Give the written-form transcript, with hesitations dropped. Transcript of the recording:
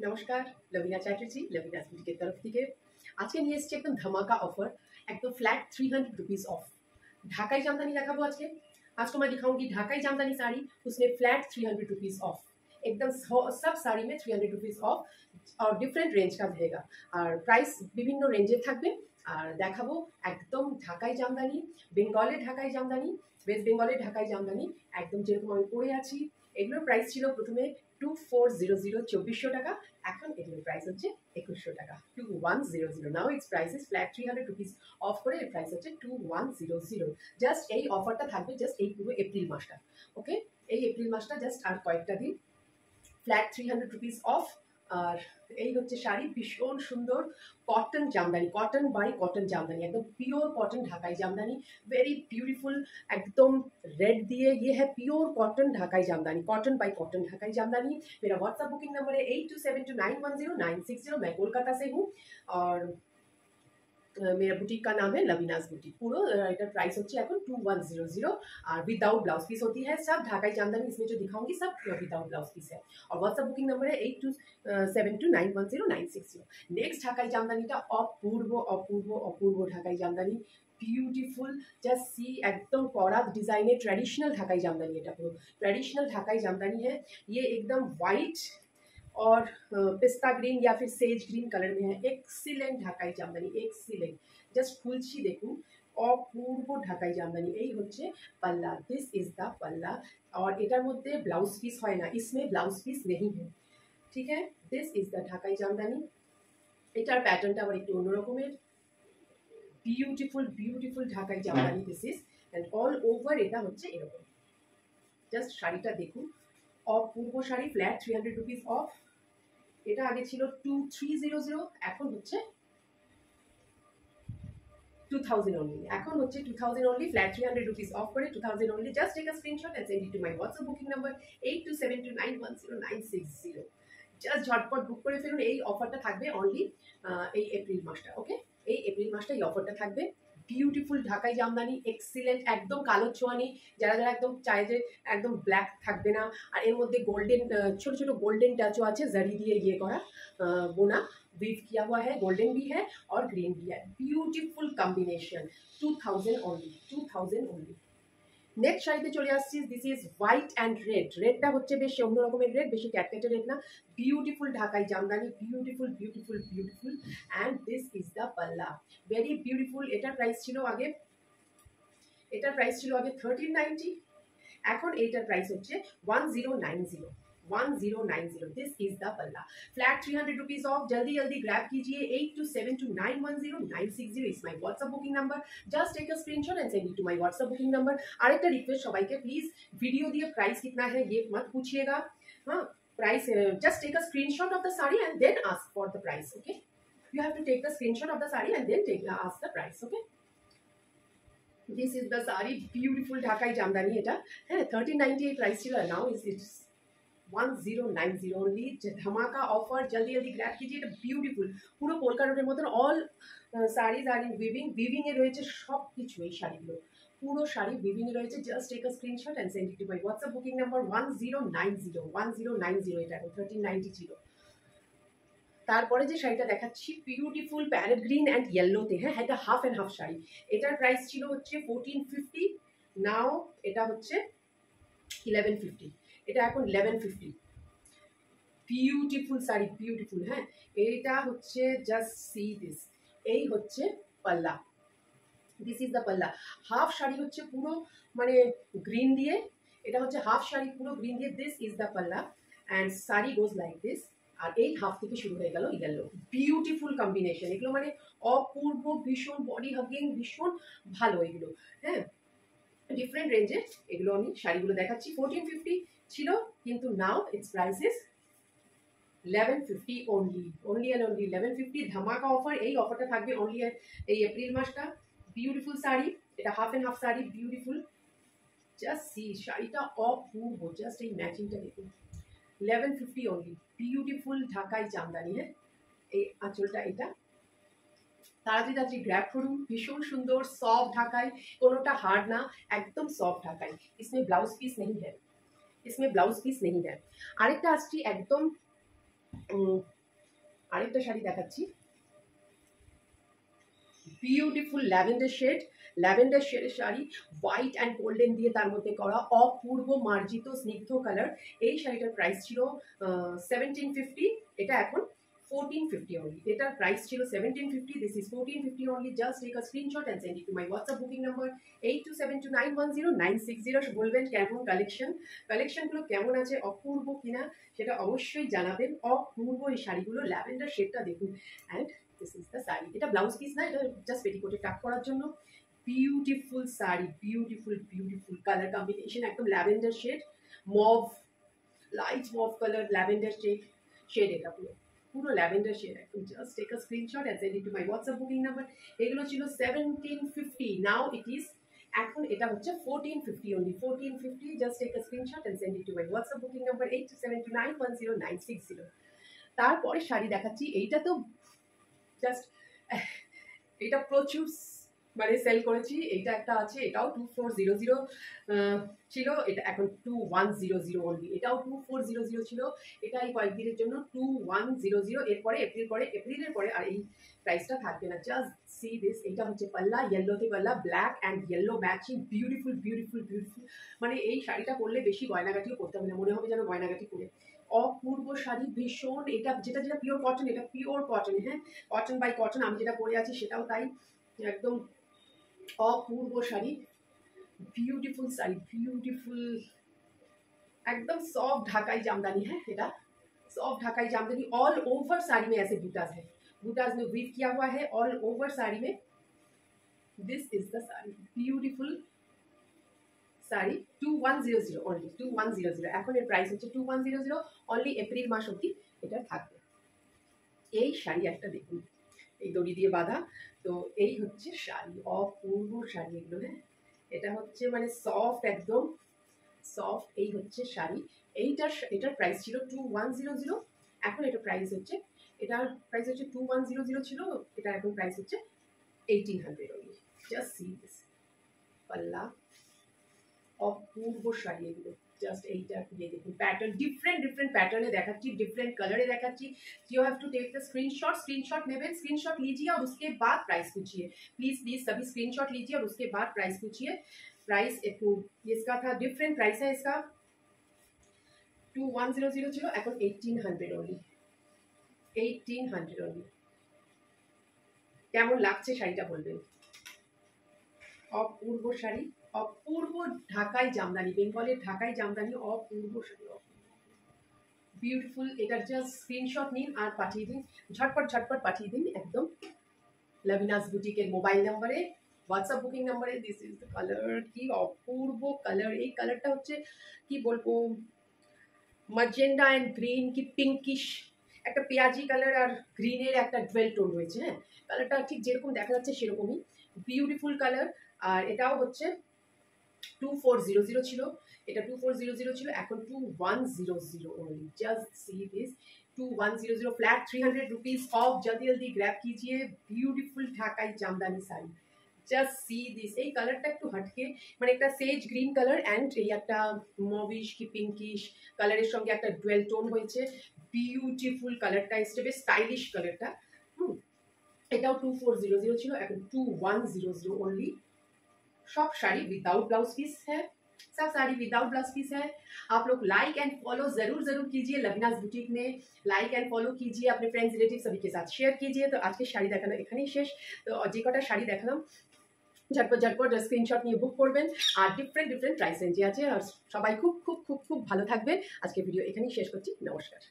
নমস্কার, লবিনা চ্যাটার্জি, লবিনাস বুটিকের तरफ থেকে আজকে নিয়ে এসেছি একদম ধামাকা অফার, एकदम flat 300 rupees of. Dhakai jamdani देखाबो आज तो मैं दिखाऊंगी ढाकाई जामदानी साड़ी, उसमें फ्लैट 300 रुपीज़ ऑफ। एकदम सब साड़ी में 300 रुपीज़ ऑफ और डिफरेंट रेंज का रहेगा और प्राइस विभिन्न रेंजের থাকবে। আর দেখাবো একদম ঢাকাই জামদানি, বেঙ্গলের ঢাকাই জামদানি, ওয়েস্ট বেঙ্গলের ঢাকাই জামদানি একদম যেরকম আমি পরে আছি। এগুলোর প্রাইস ছিল প্রথমে 2400 2400 টাকা, এখন এগুলোর প্রাইস হচ্ছে 2100 টাকা 2100। Now it's price is flat 300 rupees of করে এর প্রাইস হচ্ছে 2100। জাস্ট এই অফারটা থাকবে জাস্ট এই পুরো এপ্রিল মাসটা। ওকে, এই এপ্রিল মাসটা জাস্ট আর কয়েকটা দিন, ফ্ল্যাট 300 রুপিস অফ। আর এই হচ্ছে শাড়ি, ভীষণ সুন্দর cotton Jamdani, cotton by cotton Jamdani, एकदम pure cotton Dhakai Jamdani, very beautiful. एकदम रेड दिए ये है pure cotton Dhakai Jamdani, cotton by cotton Dhakai Jamdani. मेरा व्हाट्सएप बुकिंग नंबर है 8272910960। मैं कोलकाता से हूँ और मेरा बुटीक का नाम है लवीनास बुटीक। पूरा एटार प्राइस होচ্ছে এখন 2100 और विदाउट ब्लाउज पीस होती है। सब ढाकाई जामदानी इसमें जो दिखाऊंगी सब विदाउट ब्लाउज पीस है और व्हाट्सएप बुकिंग नंबर है 8272910960। नेक्स्ट ढाकाई जामदानीটা অপূর্ব অপূর্ব অপূর্ব ঢাকাই জামদানি, বিউটিফুল। জাস্ট সি एकदम कौड़ा डिजाइनर ट्रेडिशनल ढाकाई जामदानी, এটা পুরো ट्रेडिशनल ढाकाई जामदानी है। ये एकदम वाइट और पिस्ता ग्रीन या फिर सेज ग्रीन कलर में है। Excellent Dhakai jamdani, excellent. Just খুলছি দেখুন, অপূর্ব ঢাকাই জামদানি। এই হচ্ছে পাল্লা, দিস ইজ দ্য পাল্লা। और এটার মধ্যে ব্লাউজ পিস হয় না, इसमें ব্লাউজ পিস नहीं है, ঠিক है। দিস ইজ দ্য ঢাকাই জামদানি। এটার প্যাটার্নটা আবার একটু অন্যরকমের, beautiful beautiful Dhakai Jamdani this is. And all over এটা হচ্ছে এরকম। জাস্ট শাড়িটা দেখুন, অপূর্ব শাড়ি, ফ্ল্যাট 300 রুপিস অফ। এটা আগে ছিল 2300, এখন হচ্ছে 2000 only, এখন হচ্ছে 2000 only, ফ্ল্যাট 300 রুপিস অফ করে 2000 only। Just take a screenshot and send it to my WhatsApp booking number 8272910960। Just ঝটপট বুক করে ফেলুন। এই অফারটা থাকবে অনলি এই এপ্রিল মাসটা। ওকে, এই এপ্রিল মাসটা এই অফারটা থাকবে। বিউটিফুল ঢাকাই জামদানি, এক্সিলেন্ট, একদম কালো ছোঁয়া নেই। যারা যারা একদম চায় যে একদম ব্ল্যাক থাকবে না আর এর মধ্যে গোল্ডেন ছোট ছোট গোল্ডেन টাচও আছে, জারি দিয়ে ইয়ে করা বোনা, वीव किया हुआ है, गोल्डन भी है और ग्रीन भी है। Beautiful combination, 2000 only, 2000 only. Next শাড়িতে চলে আসছি, this is white and red. রেডটা হচ্ছে বেশ অন্য রকমের রেড, বেশি ক্যাটকেটে রেড না। Beautiful Dhakai jamdani, beautiful beautiful beautiful. And this is the পাল্লা, ভেরি বিউটিফুল। এটার প্রাইস ছিল আগে 1390, এখন এইটার প্রাইস হচ্ছে 1090। 1090। दिस इज द पल्ला, फ्लैट 300 रुपीज ऑफ। जल्दी जल्दी ग्रैब कीजिए। 8272910960 is my WhatsApp booking number. Just take a screenshot and send it to my WhatsApp booking number. আরেকটা রিকোয়েস্ট সবাইকে, প্লিজ ভিডিও দিয়ে প্রাইস कितना है ये मत पूछिएगा। हाँ, price just take a screenshot of the sari and then ask for the price. Okay, you have to take the screenshot of the sari and then ask the price. Okay, this is the sari, beautiful Dhakai Jamdani. এটা হ্যাঁ 1398 price ছিল, now is it's 1090 only. धमाका offer, जल्दी जल्दी grab कीजिए। এটা beautiful, পুরো polka ডটের মতন all saris are in weaving এ রয়েছে সব কিছু। এই শাড়িগুলো পুরো শাড়ি উইভিং এ রয়েছে। Just take a screenshot and send it to my WhatsApp booking number 1090 এটা 1390 ছিল। তারপরে যে শাড়িটা দেখাচ্ছি, বিউটিফুল প্যারেট গ্রিন অ্যান্ড ইয়েলোতে। হ্যাঁ, এটা হাফ অ্যান্ড হাফ শাড়ি। এটার প্রাইস ছিল হচ্ছে 1450, নাও এটা হচ্ছে 1150। এটা এখন 1150। Beautiful sari, beautiful. হ্যাঁ, এইটা হচ্ছে জাস্ট সি দিস, এই হচ্ছে পাল্লা, দিস ইজ দ্য পাল্লা। হাফ শাড়ি হচ্ছে পুরো মানে গ্রিন দিয়ে, এটা হচ্ছে হাফ শাড়ি পুরো গ্রিন দিয়ে। This is the pallu and sari goes like this. আর এই হাফ থেকে শুরু হয়ে গেল ইয়েলো। বিউটিফুল কম্বিনেশন, এগুলো মানে অপূর্ব, ভীষণ বডি হাগিং, ভীষণ ভালো এগুলো। হ্যাঁ, ডিফারেন্ট রেঞ্জে এগুলো আমি শাড়িগুলো দেখাচ্ছি। 1450 ছিল, কিন্তু now it's price is 1150 only, only and only 1150। ধামাকা অফার, এই অফারটা থাকবে অনলি এই এপ্রিল মাসটা। বিউটিফুল শাড়ি, এটা half and half sari, beautiful. Just see, শাড়িটা অপূর্ব, জাস্ট এই ম্যাচিংটা দেখুন। 1150 only, বিউটিফুল ঢাকাই জামদানি। হ্যাঁ, এই আঁচলটা এটা, তাড়াতাড়ি তাড়াতাড়ি গ্র্যাব করুন। ভীষণ সুন্দর সফট ঢাকাই, কোনোটা হার্ড না, একদম সফট ঢাকাই। इसमें ब्लाउज पीस नहीं है, इसमें ब्लाउज पीस नहीं है। আরেকটা আসছি একদম আরেকটা শাড়ি দেখাচ্ছি, বিউটিফুল ল্যাভেন্ডার শেডের শাড়ি, হোয়াইট অ্যান্ড গোল্ডেন দিয়ে তার মধ্যে করা অপূর্ব মার্জিত স্নিগ্ধ কালার। এই শাড়িটার প্রাইস ছিল 1750, এটা এখন 1450 only. এটার প্রাইস ছিল 1750, this is 1450 only. Just take a screenshot and send it to my WhatsApp booking number 8272910960। বলবেন কেমন কালেকশনগুলো কেমন আছে, অপূর্ব কিনা সেটা অবশ্যই জানাবেন। অপূর্ব এই শাড়িগুলো, ল্যাভেন্ডার শেডটা দেখুন, and this is the sari. এটা ব্লাউজ পিস না, এটা জাস্ট পেটিকোটে টাক করার জন্য। Beautiful sari, beautiful colour combination, একদম lavender shade, mauve, light mauve colour lavender shade, এটা পুরো ল্যাভেন্ডার শেড একদম। Just take a screenshot and send it to my WhatsApp booking number. এগুলো ছিল 1750, নাও ইট ইজ, এখন এটা হচ্ছে 1450 only. 1450, just take a screenshot and send it to my WhatsApp booking number 8272910960। তারপরে শাড়ি দেখাচ্ছি, এইটা তো জাস্ট, এটা প্রচুর মানে সেল করেছি। এইটা একটা আছে, এটাও 2400 ছিল, এটা এখন 2100 অনলি। এটাও 2400 ছিল, এটা এই কয়েকদিনের জন্য 2100। এপ্রিলের পরে আর এই প্রাইসটা থাকবে না। জাস্ট সি দিস, এটা হচ্ছে পাল্লা, ইয়েলোতে পাল্লা, black and yellow matching, beautiful. মানে এই শাড়িটা পরলে বেশি গয়নাগাটিও করতে হবে না, মনে হবে যেন গয়নাগাটি করে। অপূর্ব শাড়ি, ভীষণ, এটা যেটা পিওর কটন, এটা পিওর কটন, হ্যাঁ, কটন বাই কটন। আমি যেটা পরে আছি সেটাও তাই, একদম অপূর্ব শাড়ি, বিউটিফুল শাড়ি, एकदम सॉफ्ट ढाकाई जामदानी है। এটা soft Dhakai jamdani, all over sari में ऐसे बूटाज है, बूटाज में वीव किया हुआ है ऑल ओवर साड़ी में। This is the sari, beautiful sari, 2100 only, 2100। এখন এর প্রাইস হচ্ছে 2100 অনলি, এপ্রিল মাস অবধি এটা থাকবে। এই শাড়ি একটা দেখুন, এই দড়ি দিয়ে বাঁধা, তো এই হচ্ছে শাড়ি, অপূর্ব শাড়ি এগুলো, হ্যাঁ। এটা হচ্ছে মানে সফট, একদম সফট। এই হচ্ছে শাড়ি, এটার প্রাইস ছিল 2100, এখন এটার প্রাইস হচ্ছে 2100 ছিল, এটা এখন প্রাইস হচ্ছে 1800 অনলি। জাস্ট সি দিস, পাল্লা, অপূর্ব শাড়ি এগুলো। জাস্ট এইটা দিয়ে দেখুন, প্যাটার্ন ডিফারেন্ট पैटर्न देखाচ্ছি, डिफरेंट कलर देखाচ্ছি। You have to take the screenshot नेবেন, स्क्रीनशॉट लीजिए और उसके बाद प्राइस पूछिए। प्लीज सभी स्क्रीनशॉट लीजिए और उसके बाद प्राइस पूछिए। प्राइस इसका था डिफरेंट प्राइस है इसका, 2100 ছিল, এখন 1800 অনলি, 1800 অনলি। কেমন লাগছে শাড়িটা বলবেন। অপূর্ব শাড়ি, অপূর্ব ঢাকাই জামদানি, বেঙ্গলের ঢাকাই জামদানি, অপূর্ব শাড়ি, বিউটিফুল। এটার জাস্ট স্ক্রিনশট নিন আর পাঠিয়ে দিন, ঝটপট পাঠিয়ে দিন একদম লাভিনাস বুটিকের মোবাইল নাম্বারে, হোয়াটসঅ্যাপ বুকিং নাম্বারে। দিস ইজ দ্য কালার, কি অপূর্ব কালার। এই কালারটা হচ্ছে কি বলবো, ম্যাজেন্ডা অ্যান্ড গ্রিন, কি পিঙ্কিশ, একটা পেঁয়াজি কালার আর গ্রিনের একটা ডুয়েল টোন রয়েছে, হ্যাঁ। কালারটা ঠিক যেরকম দেখা যাচ্ছে সেরকমই, বিউটিফুল কালার। আর এটাও হচ্ছে 2400 ছিল, এটা 2400 ছিল, এখন 2100 only. Just see this, 2100 flat 300 rupees off. जल्दी ग्रैब कीजिए, beautiful Dhakai jamdani sari. Just see this, এই কালারটা একটু হটকে, মানে একটা সেজ গ্রিন কালার অ্যান্ড এই একটা মভিশ কি পিঙ্কিশ কালারের সঙ্গে একটা ডুয়েল টোন হয়েছে, বিউটিফুল কালারটা এসছে, বেশ স্টাইলিশ কালারটা। এটাও 2400 ছিল, এখন 2100 ओनली। सब साड़ी विदाउट ब्लाउज पीस है, सब साड़ी विदाउट ब्लाउज पीस है। आप लोग लाइक एंड फॉलो जरूर कीजिए, लविनास बुटीक में लाइक एंड फॉलो कीजिए, अपने फ्रेंड्स रिलेटिव सभी के साथ शेयर कीजिए। तो आज के शाड़ी देखानो एखानेই শেষ। তো যে কটা শাড়ি দেখালাম ঝটপট স্ক্রিনশট নিয়ে বুক করবেন, আর ডিফারেন্ট প্রাইস রেঞ্জে আছে। আর সবাই খুব ভালো থাকবেন। আজকে ভিডিও এখানেই শেষ করছি, নমস্কার।